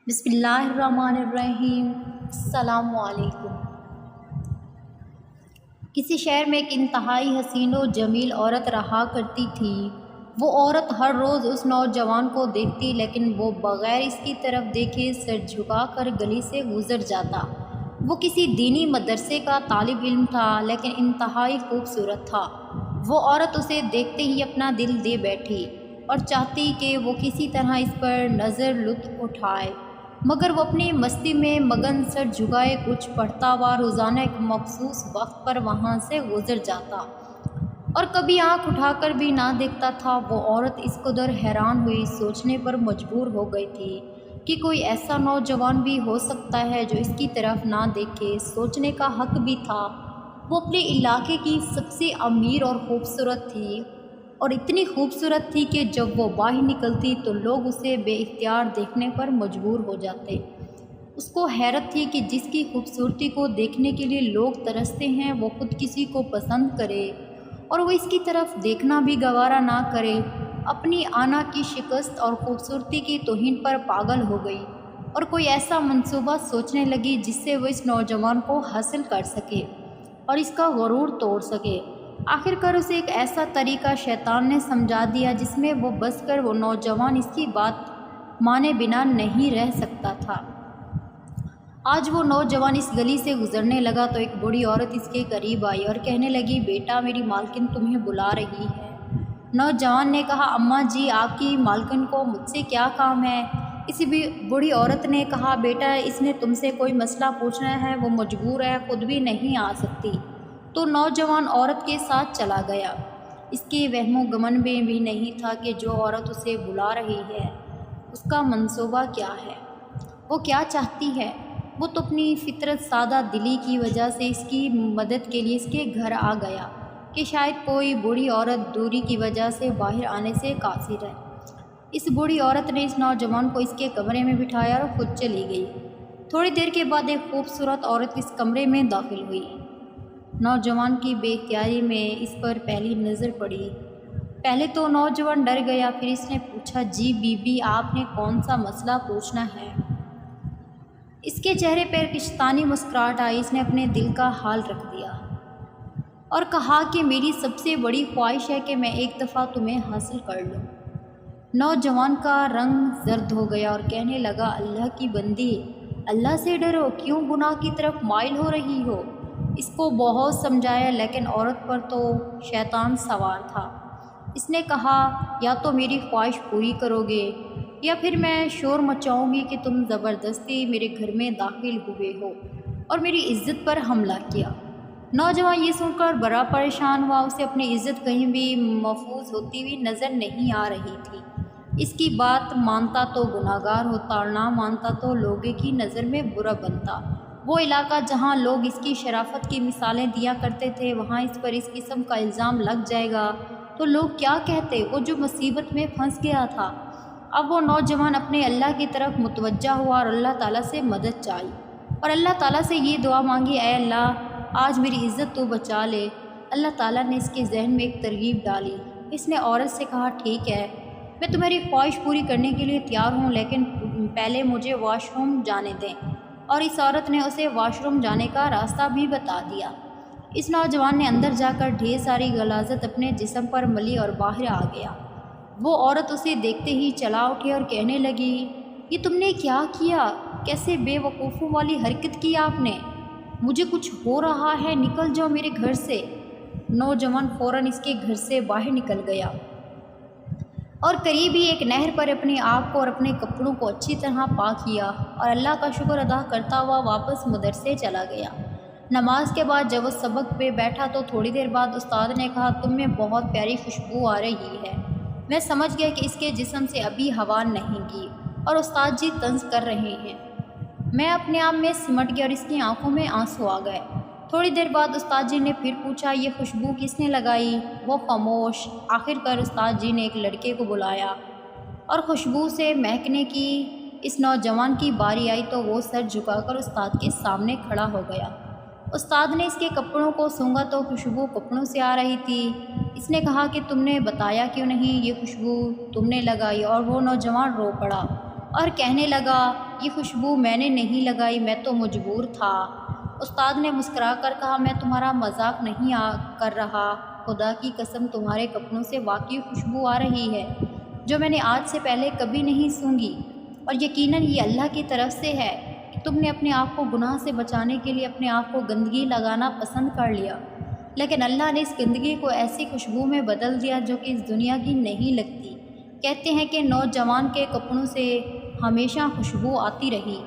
بسم اللہ الرحمن الرحیم۔ السلام علیکم۔ کسی شہر میں ایک انتہائی حسین و جمیل عورت رہا کرتی تھی۔ وہ عورت ہر روز اس نوجوان کو دیکھتی، لیکن وہ بغیر اس کی طرف دیکھے سر جھکا کر گلی سے گزر جاتا۔ وہ کسی دینی مدرسے کا طالب علم تھا، لیکن انتہائی خوبصورت تھا۔ وہ عورت اسے دیکھتے ہی اپنا دل دے بیٹھی اور چاہتی کہ وہ کسی طرح اس پر نظر لطف اٹھائے، مگر وہ اپنی مستی میں مگن سر جھکائے کچھ پڑھتا ہوا روزانہ ایک مخصوص وقت پر وہاں سے گزر جاتا اور کبھی آنکھ اٹھا کر بھی نہ دیکھتا تھا۔ وہ عورت اس قدر حیران ہوئی، سوچنے پر مجبور ہو گئی تھی کہ کوئی ایسا نوجوان بھی ہو سکتا ہے جو اس کی طرف نہ دیکھے۔ سوچنے کا حق بھی تھا۔ وہ اپنے علاقے کی سب سے امیر اور خوبصورت تھی، اور اتنی خوبصورت تھی کہ جب وہ باہر نکلتی تو لوگ اسے بے اختیار دیکھنے پر مجبور ہو جاتے۔ اس کو حیرت تھی کہ جس کی خوبصورتی کو دیکھنے کے لیے لوگ ترستے ہیں، وہ خود کسی کو پسند کرے اور وہ اس کی طرف دیکھنا بھی گوارا نہ کرے۔ اپنی آنا کی شکست اور خوبصورتی کی توہین پر پاگل ہو گئی اور کوئی ایسا منصوبہ سوچنے لگی جس سے وہ اس نوجوان کو حاصل کر سکے اور اس کا غرور توڑ سکے۔ آخر کار اسے ایک ایسا طریقہ شیطان نے سمجھا دیا جس میں وہ بس کر وہ نوجوان اس کی بات مانے بنا نہیں رہ سکتا تھا۔ آج وہ نوجوان اس گلی سے گزرنے لگا تو ایک بوڑھی عورت اس کے قریب آئی اور کہنے لگی، بیٹا میری مالکن تمہیں بلا رہی ہے۔ نوجوان نے کہا، اماں جی آپ کی مالکن کو مجھ سے کیا کام ہے؟ اس بوڑھی عورت نے کہا، بیٹا اس نے تم سے کوئی مسئلہ پوچھنا ہے، وہ مجبور ہے، خود بھی نہیں آ سکتی۔ تو نوجوان عورت کے ساتھ چلا گیا۔ اس کے وہم و گمن میں بھی نہیں تھا کہ جو عورت اسے بلا رہی ہے اس کا منصوبہ کیا ہے، وہ کیا چاہتی ہے۔ وہ تو اپنی فطرت سادہ دلی کی وجہ سے اس کی مدد کے لیے اس کے گھر آ گیا کہ شاید کوئی بوڑھی عورت دوری کی وجہ سے باہر آنے سے قاصر ہے۔ اس بوڑھی عورت نے اس نوجوان کو اس کے کمرے میں بٹھایا اور خود چلی گئی۔ تھوڑی دیر کے بعد ایک خوبصورت عورت اس کمرے میں داخل ہوئی۔ نوجوان کی بے اختیاری میں اس پر پہلی نظر پڑی۔ پہلے تو نوجوان ڈر گیا، پھر اس نے پوچھا، جی بی بی آپ نے کون سا مسئلہ پوچھنا ہے؟ اس کے چہرے پر کشتانی مسکراہٹ آئی۔ اس نے اپنے دل کا حال رکھ دیا اور کہا کہ میری سب سے بڑی خواہش ہے کہ میں ایک دفعہ تمہیں حاصل کر لوں۔ نوجوان کا رنگ زرد ہو گیا اور کہنے لگا، اللہ کی بندی، اللہ سے ڈرو، کیوں گناہ کی طرف مائل ہو رہی ہو؟ اس کو بہت سمجھایا، لیکن عورت پر تو شیطان سوار تھا۔ اس نے کہا، یا تو میری خواہش پوری کرو گے یا پھر میں شور مچاؤں گی کہ تم زبردستی میرے گھر میں داخل ہوئے ہو اور میری عزت پر حملہ کیا۔ نوجوان یہ سن کر بڑا پریشان ہوا۔ اسے اپنی عزت کہیں بھی محفوظ ہوتی ہوئی نظر نہیں آ رہی تھی۔ اس کی بات مانتا تو گناہگار ہوتا اور نہ مانتا تو لوگوں کی نظر میں برا بنتا۔ وہ علاقہ جہاں لوگ اس کی شرافت کی مثالیں دیا کرتے تھے، وہاں اس پر اس قسم کا الزام لگ جائے گا تو لوگ کیا کہتے؟ وہ جو مصیبت میں پھنس گیا تھا۔ اب وہ نوجوان اپنے اللہ کی طرف متوجہ ہوا اور اللہ تعالیٰ سے مدد چاہی اور اللہ تعالیٰ سے یہ دعا مانگی، اے اللہ آج میری عزت تو بچا لے۔ اللہ تعالیٰ نے اس کے ذہن میں ایک ترغیب ڈالی۔ اس نے عورت سے کہا، ٹھیک ہے، میں تمہاری خواہش پوری کرنے کے لیے تیار ہوں، لیکن پہلے مجھے واش روم جانے دیں۔ اور اس عورت نے اسے واش روم جانے کا راستہ بھی بتا دیا۔ اس نوجوان نے اندر جا کر ڈھیر ساری غلاظت اپنے جسم پر ملی اور باہر آ گیا۔ وہ عورت اسے دیکھتے ہی چلا اٹھی اور کہنے لگی، یہ تم نے کیا کیا؟ کیسے بے وقوفوں والی حرکت کی آپ نے؟ مجھے کچھ ہو رہا ہے، نکل جاؤ میرے گھر سے۔ نوجوان فوراً اس کے گھر سے باہر نکل گیا اور قریب ہی ایک نہر پر اپنی آنکھ کو اور اپنے کپڑوں کو اچھی طرح پاک کیا اور اللہ کا شکر ادا کرتا ہوا واپس مدرسے چلا گیا۔ نماز کے بعد جب وہ سبق پہ بیٹھا تو تھوڑی دیر بعد استاد نے کہا، تم میں بہت پیاری خوشبو آ رہی ہے۔ میں سمجھ گیا کہ اس کے جسم سے ابھی ہوا نہیں گی اور استاد جی طنز کر رہے ہیں۔ میں اپنے آپ میں سمٹ گیا اور اس کی آنکھوں میں آنسو آ گئے۔ تھوڑی دیر بعد استاد جی نے پھر پوچھا، یہ خوشبو کس نے لگائی؟ وہ خاموش۔ آخر کار استاد جی نے ایک لڑکے کو بلایا اور خوشبو سے مہکنے کی اس نوجوان کی باری آئی تو وہ سر جھکا کر استاد کے سامنے کھڑا ہو گیا۔ استاد نے اس کے کپڑوں کو سونگھا تو خوشبو کپڑوں سے آ رہی تھی۔ اس نے کہا کہ تم نے بتایا کیوں نہیں، یہ خوشبو تم نے لگائی؟ اور وہ نوجوان رو پڑا اور کہنے لگا، یہ خوشبو میں نے نہیں لگائی، میں تو مجبور تھا۔ استاد نے مسکرا کر کہا، میں تمہارا مذاق نہیں کر رہا، خدا کی قسم تمہارے کپڑوں سے واقعی خوشبو آ رہی ہے جو میں نے آج سے پہلے کبھی نہیں سونگھی، اور یقیناً یہ اللہ کی طرف سے ہے کہ تم نے اپنے آپ کو گناہ سے بچانے کے لیے اپنے آپ کو گندگی لگانا پسند کر لیا، لیکن اللہ نے اس گندگی کو ایسی خوشبو میں بدل دیا جو کہ اس دنیا کی نہیں لگتی۔ کہتے ہیں کہ نوجوان کے کپڑوں سے ہمیشہ خوشبو آتی رہی۔